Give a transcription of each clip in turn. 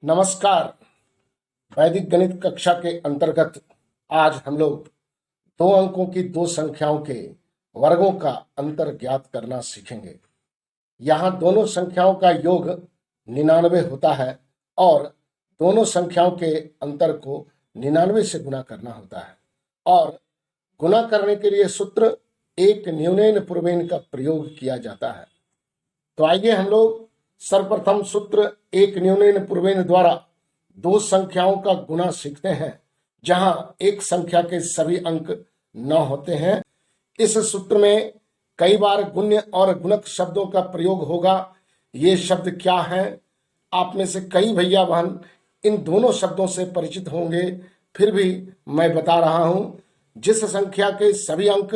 नमस्कार। वैदिक गणित कक्षा के अंतर्गत आज हम लोग दो अंकों की दो संख्याओं के वर्गों का अंतर ज्ञात करना सीखेंगे। यहाँ दोनों संख्याओं का योग 99 होता है और दोनों संख्याओं के अंतर को 99 से गुना करना होता है और गुना करने के लिए सूत्र एक न्यूनेन पूर्वेन का प्रयोग किया जाता है। तो आइए हम लोग सर्वप्रथम सूत्र एक न्यूनेन पूर्वेन द्वारा दो संख्याओं का गुना सीखते हैं, जहां एक संख्या के सभी अंक 9 होते हैं। इस सूत्र में कई बार गुण्य और गुणक शब्दों का प्रयोग होगा। ये शब्द क्या हैं? आप में से कई भैया बहन इन दोनों शब्दों से परिचित होंगे, फिर भी मैं बता रहा हूं। जिस संख्या के सभी अंक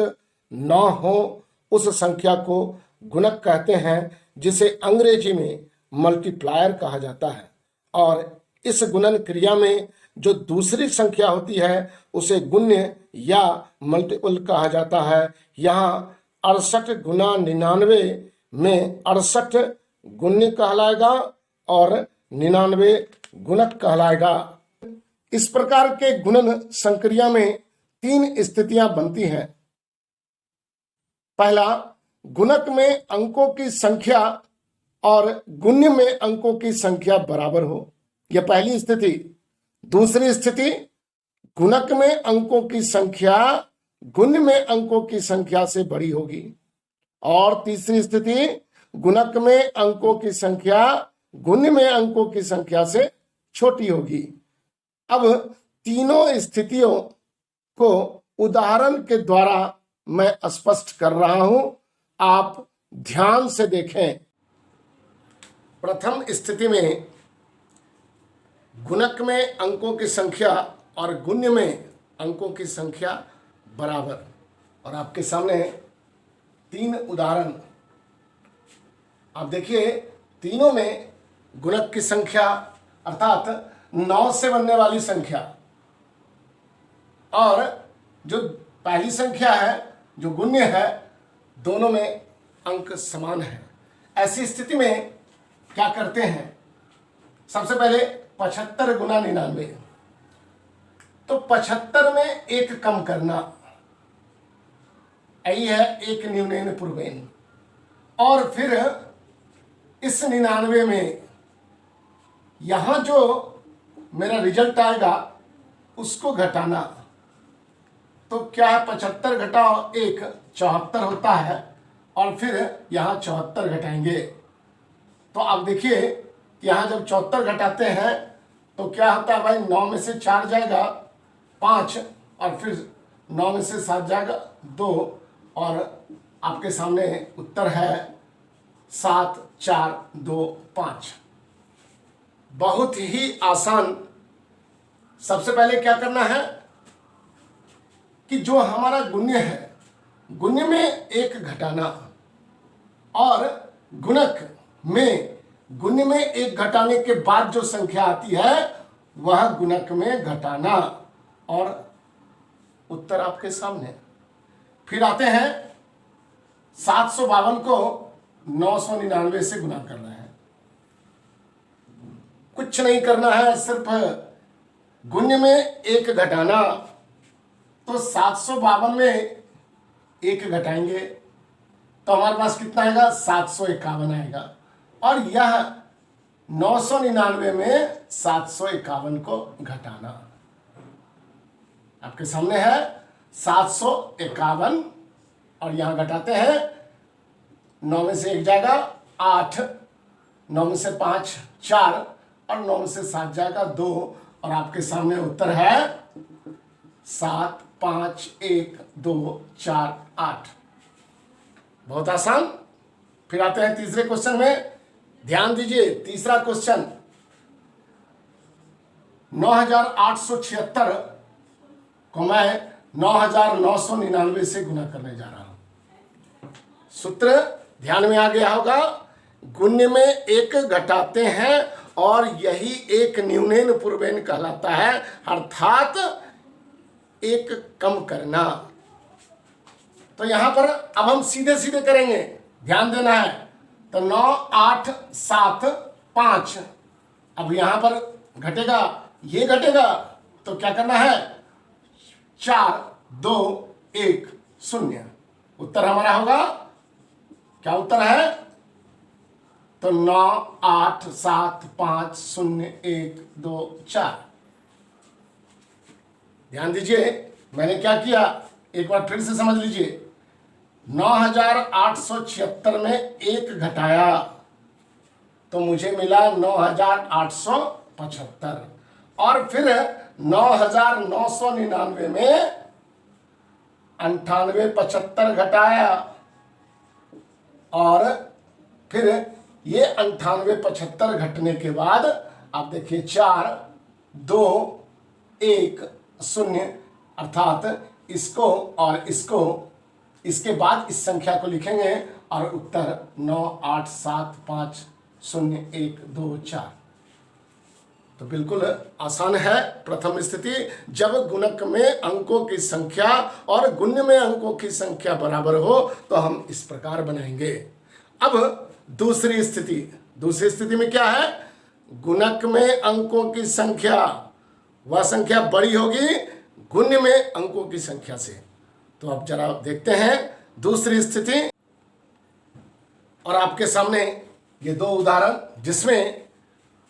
9 हो उस संख्या को गुणक कहते हैं, जिसे अंग्रेजी में मल्टीप्लायर कहा जाता है। और इस गुणन क्रिया में जो दूसरी संख्या होती है उसे गुण्य या मल्टीपल कहा जाता है। यहाँ 68 गुना 99 में 68 गुण्य कहलाएगा और 99 गुणक कहलाएगा। इस प्रकार के गुणन संक्रिया में 3 स्थितियां बनती हैं। पहला, गुणक में अंकों की संख्या और गुण्य में अंकों की संख्या बराबर हो, यह पहली स्थिति। दूसरी स्थिति, गुणक में अंकों की संख्या गुण्य में अंकों की संख्या से बड़ी होगी। और तीसरी स्थिति, गुणक में अंकों की संख्या गुण्य में अंकों की संख्या से छोटी होगी। अब तीनों स्थितियों को उदाहरण के द्वारा मैं स्पष्ट कर रहा हूं, आप ध्यान से देखें। प्रथम स्थिति में गुणक में अंकों की संख्या और गुण्य में अंकों की संख्या बराबर, और आपके सामने 3 उदाहरण। आप देखिए, तीनों में गुणक की संख्या अर्थात 9 से बनने वाली संख्या और जो पहली संख्या है जो गुण्य है, दोनों में अंक समान है। ऐसी स्थिति में क्या करते हैं? सबसे पहले 75 गुना 99, तो 75 में एक कम करना, यही है एक न्यूनेन पूर्वेन। और फिर इस 99 में यहां जो मेरा रिजल्ट आएगा उसको घटाना। तो क्या है, 75 घटाओ 1 74 होता है, और फिर यहां 74 घटाएंगे। तो अब देखिए, यहां जब 74 घटाते हैं तो क्या होता है भाई, 9 में से 4 जाएगा 5, और फिर 9 में से 7 जाएगा 2, और आपके सामने उत्तर है 7 4 2 5। बहुत ही आसान। सबसे पहले क्या करना है कि जो हमारा गुण्य है, गुण्य में 1 घटाना, और गुणक में गुण्य में 1 घटाने के बाद जो संख्या आती है वह गुणक में घटाना, और उत्तर आपके सामने। फिर आते हैं 752 को 999 से गुना करना है। कुछ नहीं करना है, सिर्फ गुण्य में 1 घटाना। तो 752 में 1 घटाएंगे तो हमारे पास कितना आएगा, 751 आएगा। और यह 999 में 751 को घटाना आपके सामने है 751, और यहां घटाते हैं। 9 में से 1 जाएगा 8, 9 में से 5 4, और 9 में से 7 जाएगा 2, और आपके सामने उत्तर है 7 5 1 2 4 8। बहुत आसान। फिर आते हैं तीसरे क्वेश्चन में। ध्यान दीजिए, तीसरा क्वेश्चन 9876 को मैं 9999 से गुना करने जा रहा हूं। सूत्र ध्यान में आ गया होगा। गुण्य में 1 घटाते हैं और यही एक न्यूनेन पूर्वेन कहलाता है, अर्थात 1 कम करना। तो यहां पर अब हम सीधे सीधे करेंगे, ध्यान देना है। तो 9 8 7 5 अब यहां पर घटेगा, ये घटेगा, तो क्या करना है, 4, 2, 1, 0। उत्तर हमारा होगा, क्या उत्तर है, तो 9, 8, 7, 5, 0, 1, 2, 4। ध्यान दीजिए मैंने क्या किया, एक बार फिर से समझ लीजिए। 9876 में एक घटाया तो मुझे मिला 9875, और फिर 9999 में 9875 घटाया, और फिर ये 9875 घटने के बाद आप देखिए 4, 2, 1, 0, अर्थात इसको और इसको, इसके बाद इस संख्या को लिखेंगे और उत्तर 9, 8, 7, 5, 0, 1, 2, 4। तो बिल्कुल आसान है। प्रथम स्थिति, जब गुणक में अंकों की संख्या और गुण्य में अंकों की संख्या बराबर हो तो हम इस प्रकार बनाएंगे। अब दूसरी स्थिति में क्या है, गुणक में अंकों की संख्या, वह संख्या बड़ी होगी गुण्य में अंकों की संख्या से। तो अब जरा देखते हैं दूसरी स्थिति, और आपके सामने ये दो उदाहरण जिसमें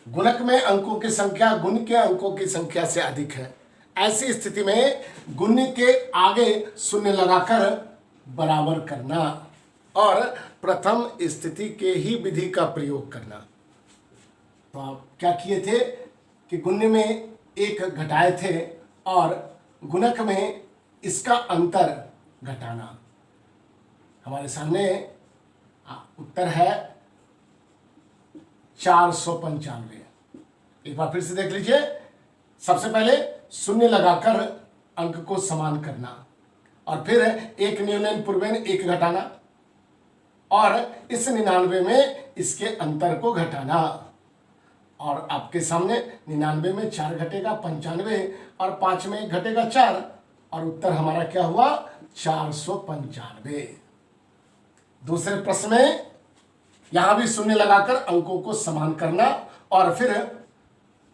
गुणक में अंकों की संख्या गुण्य के अंकों की संख्या से अधिक है। ऐसी स्थिति में गुण्य के आगे शून्य लगाकर बराबर करना और प्रथम स्थिति के ही विधि का प्रयोग करना। तो आप क्या किए थे कि गुण्य में एक घटाए थे और गुणक में इसका अंतर घटाना। हमारे सामने उत्तर है 495। एक बार फिर से देख लीजिए। सबसे पहले शून्य लगाकर अंक को समान करना, और फिर एक न्यूनन पूर्वेन एक घटाना, और इस 99 में इसके अंतर को घटाना। और आपके सामने 99 में 4 घटेगा 95, और 5 में 1 घटेगा 4, और उत्तर हमारा क्या हुआ, 495। दूसरे प्रश्न में यहां भी शून्य लगाकर अंकों को समान करना, और फिर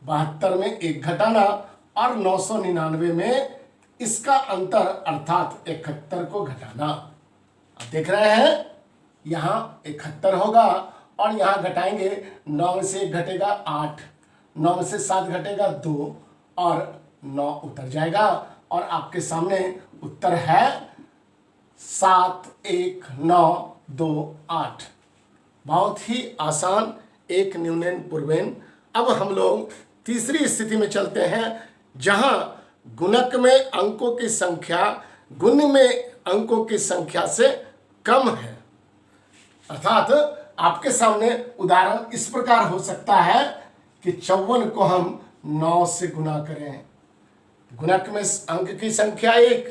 72 में 1 घटाना, और 999 में इसका अंतर अर्थात 71 को घटाना। अब देख रहे हैं यहां 71 होगा, और यहां घटाएंगे, 9 में से 1 घटेगा 8, 9 में से 7 घटेगा 2, और 9 उतर जाएगा, और आपके सामने उत्तर है 71928। बहुत ही आसान, एक न्यूनन पूर्वेन। अब हम लोग तीसरी स्थिति में चलते हैं, जहां गुणक में अंकों की संख्या गुण्य में अंकों की संख्या से कम है। अर्थात आपके सामने उदाहरण इस प्रकार हो सकता है कि 54 को हम 9 से गुना करें। गुणक में अंक की संख्या 1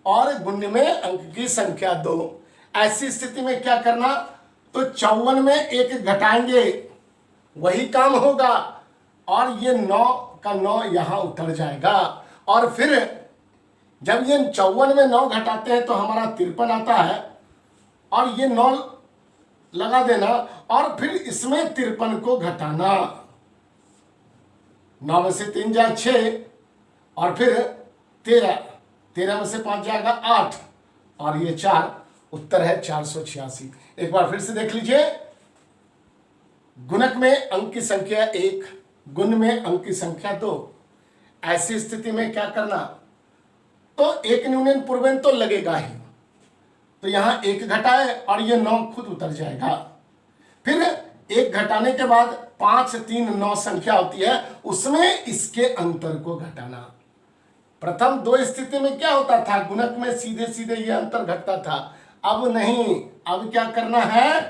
और गुण्य में अंक की संख्या 2। ऐसी स्थिति में क्या करना, तो 54 में 1 घटाएंगे, वही काम होगा, और ये 9 का 9 यहां उतर जाएगा, और फिर जब ये 54 में 9 घटाते हैं तो हमारा 53 आता है, और ये 9 लगा देना, और फिर इसमें 53 को घटाना। 9 में से 3 जाए 6, और फिर 13 में से 5 जाएगा 8, और ये 4, उत्तर है 486। एक बार फिर से देख लीजिए। गुणक में अंक की संख्या 1, गुण्य में अंक की संख्या 2। ऐसी स्थिति में क्या करना, तो एक न्यूनन पूर्वेन तो लगेगा ही, तो यहां 1 घटाए और ये 9 खुद उतर जाएगा। फिर 1 घटाने के बाद 5, 3, 9 संख्या होती है, उसमें इसके अंतर को घटाना। प्रथम 2 स्थिति में क्या होता था, गुणक में सीधे सीधे ये अंतर घटता था। अब नहीं, अब क्या करना है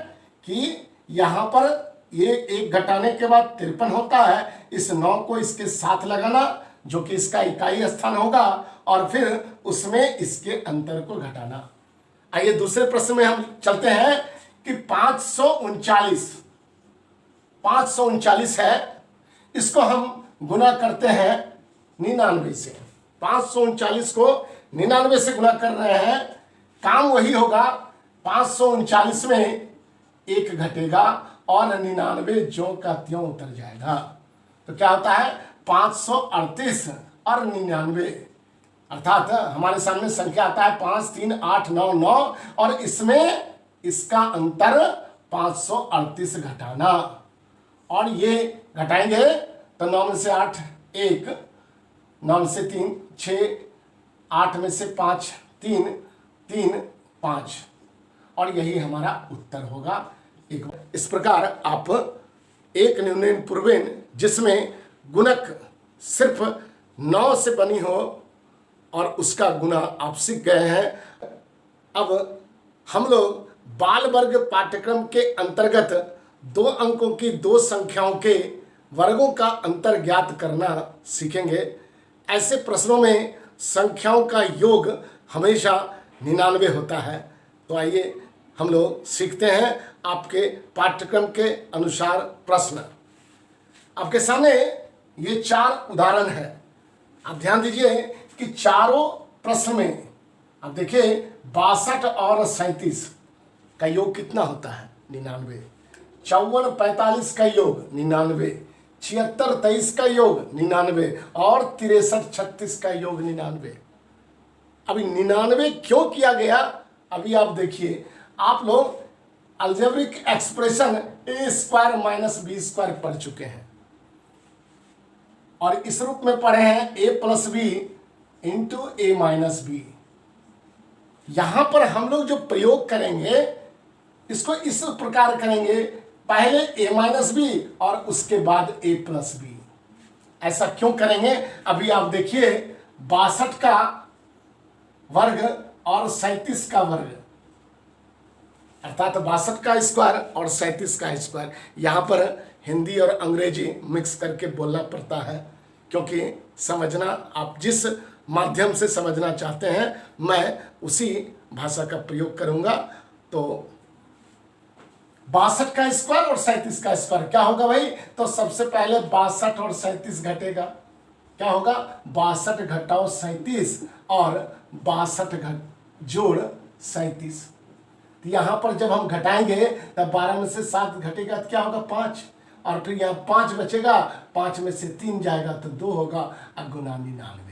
कि यहां पर ये 1 घटाने के बाद 53 होता है, इस 9 को इसके साथ लगाना जो कि इसका इकाई स्थान होगा, और फिर उसमें इसके अंतर को घटाना। आइए दूसरे प्रश्न में हम चलते हैं कि 539 है, इसको हम गुना करते हैं 99 से। 539 को 99 से गुना कर रहे हैं, काम वही होगा, 539 में 1 घटेगा और 99 ज्यों का त्यों उतर जाएगा। तो क्या होता है 538 और 99, अर्थात हमारे सामने संख्या आता है 5 3 8 9 9 और इसमें इसका अंतर 538 घटाना, और ये घटाएंगे तो 9 में से 8 1, 9 में से 3 6, 8 में से 5 3 3 5, और यही हमारा उत्तर होगा। इस प्रकार आप एक न्यूनन पूर्वेन जिसमें गुणक सिर्फ 9 से बनी हो और उसका गुना आप सीख गए हैं। अब हम लोग बाल वर्ग पाठ्यक्रम के अंतर्गत 2 अंकों की 2 संख्याओं के वर्गों का अंतर ज्ञात करना सीखेंगे। ऐसे प्रश्नों में संख्याओं का योग हमेशा 99 होता है। तो आइए हम लोग सीखते हैं आपके पाठ्यक्रम के अनुसार प्रश्न। आपके सामने ये 4 उदाहरण है। आप ध्यान दीजिए कि चारों प्रश्न में आप देखिए 62 और 37 का योग कितना होता है 99, 54 45 का योग 99, 76 23 का योग 99 और 63 36 का योग 99। अभी 99 क्यों किया गया अभी आप देखिए। आप लोग algebraic expression a square minus B square पढ़ चुके हैं और इस रूप में पढ़े हैं a plus B into A minus B. यहां पर हम लोग जो प्रयोग करेंगे इसको इस प्रकार करेंगे, पहले a माइनस बी और उसके बाद a प्लस बी। ऐसा क्यों करेंगे अभी आप देखिए। 62 का वर्ग और 37 का वर्ग, अर्थात 62 का स्क्वायर और 37 का स्क्वायर। यहाँ पर हिंदी और अंग्रेजी मिक्स करके बोलना पड़ता है क्योंकि समझना, आप जिस माध्यम से समझना चाहते हैं मैं उसी भाषा का प्रयोग करूंगा। तो 62 का स्क्वायर और 37 का स्क्वायर क्या होगा भाई। तो सबसे पहले 62 और 37 घटेगा, क्या होगा 62 घटाओ 37 और 62 जोड़ 37। तो यहाँ पर जब हम घटाएंगे तब 12 में से 7 घटेगा तो क्या होगा 5, और फिर यहाँ 5 बचेगा, 5 में से 3 जाएगा तो 2 होगा, और गुना 99।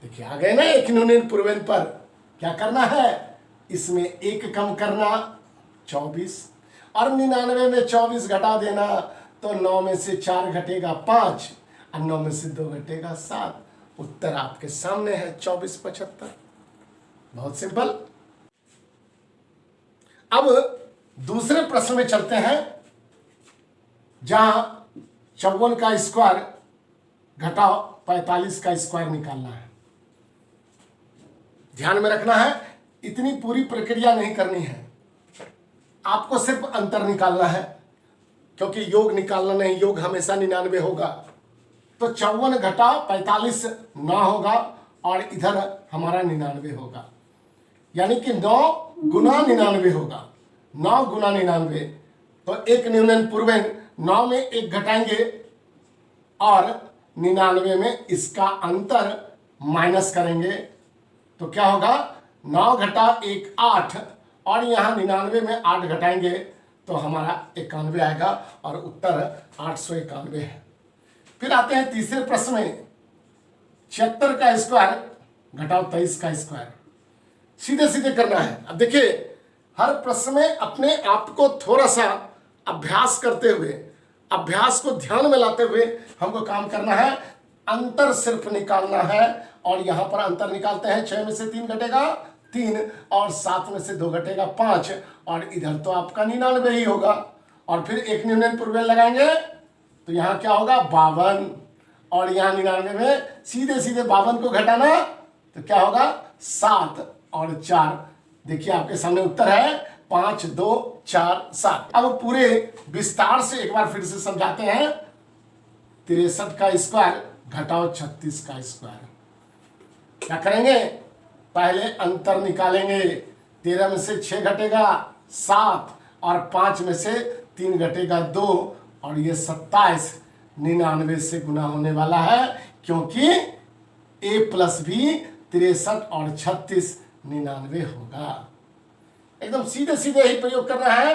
देखिए आ गए ना एक न्यूनन पूर्वेन पर। क्या करना है इसमें 1 कम करना 24 और 99 में 24 घटा देना, तो 9 में से 4 घटेगा 5 और 9 में से 2 घटेगा 7। उत्तर आपके सामने है 2475। बहुत सिंपल। अब दूसरे प्रश्न में चलते हैं जहां 54 का स्क्वायर घटाओ 45 का स्क्वायर निकालना है। ध्यान में रखना है इतनी पूरी प्रक्रिया नहीं करनी है, आपको सिर्फ अंतर निकालना है क्योंकि योग निकालना नहीं, योग हमेशा 99 होगा। तो 54 घटाओ 45 9 होगा और इधर हमारा 99 होगा, यानी कि 9 गुना 99 होगा। 9 गुना 99, तो एक न्यूनन पूर्वेन 9 में 1 घटाएंगे और 99 में इसका अंतर माइनस करेंगे, तो क्या होगा 9 घटा 1 8 और यहाँ 99 में 8 घटाएंगे तो हमारा 91 आएगा और उत्तर 891 है। फिर आते हैं तीसरे प्रश्न में 76 का स्क्वायर घटाओ 23 का स्क्वायर। सीधे सीधे करना है। अब देखिए हर प्रश्न में अपने आप को थोड़ा सा अभ्यास करते हुए, अभ्यास को ध्यान में लाते हुए हमको काम करना है। अंतर सिर्फ निकालना है और यहां पर अंतर निकालते हैं। 6 में से 3 घटेगा 3 और 7 में से 2 घटेगा 5 और इधर तो आपका 99 ही होगा। और फिर एक न्यूनन पूर्वेन लगाएंगे तो यहाँ क्या होगा 52 और यहाँ 99 में सीधे सीधे 52 को घटाना तो क्या होगा 7 और 4। देखिए आपके सामने उत्तर है 5 2 4 7। अब पूरे विस्तार से एक बार फिर से समझाते हैं। 63 का स्क्वायर घटाओ 36 का स्क्वायर। क्या करेंगे पहले अंतर निकालेंगे। 13 में से 6 घटेगा 7 और 5 में से 3 घटेगा 2 और ये 27 99 से गुना होने वाला है क्योंकि a प्लस बी 63 और 36 99 होगा। एकदम सीधे सीधे ही प्रयोग करना है।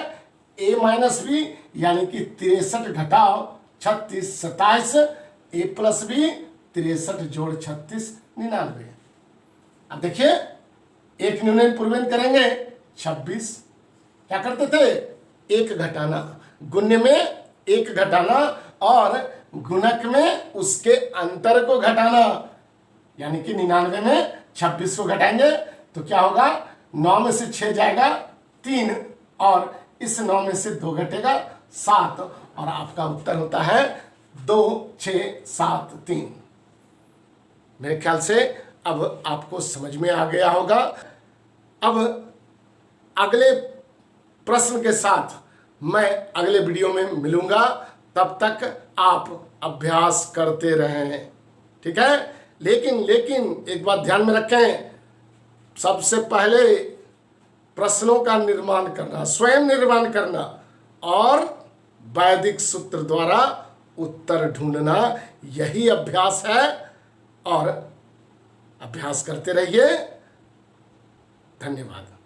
a माइनस बी यानी कि 63 घटाओ 36 27, a प्लस बी 63 जोड़ 36 99। अब देखिए एक न्यूनन पूर्वेन करेंगे 26। क्या करते थे? एक घटाना, गुण्य में एक घटाना और गुणक में उसके अंतर को घटाना, यानी कि 99 में 26 को घटाएंगे तो क्या होगा? 9 में से 6 जाएगा 3 और इस 9 में से 2 घटेगा 7 और आपका उत्तर होता है 2 6 7 3। मेरे ख्याल से अब आपको समझ में आ गया होगा। अब अगले प्रश्न के साथ मैं अगले वीडियो में मिलूंगा, तब तक आप अभ्यास करते रहें, ठीक है। लेकिन एक बात ध्यान में रखें, सबसे पहले प्रश्नों का निर्माण करना, स्वयं निर्माण करना और वैदिक सूत्र द्वारा उत्तर ढूंढना, यही अभ्यास है और अभ्यास करते रहिए। धन्यवाद।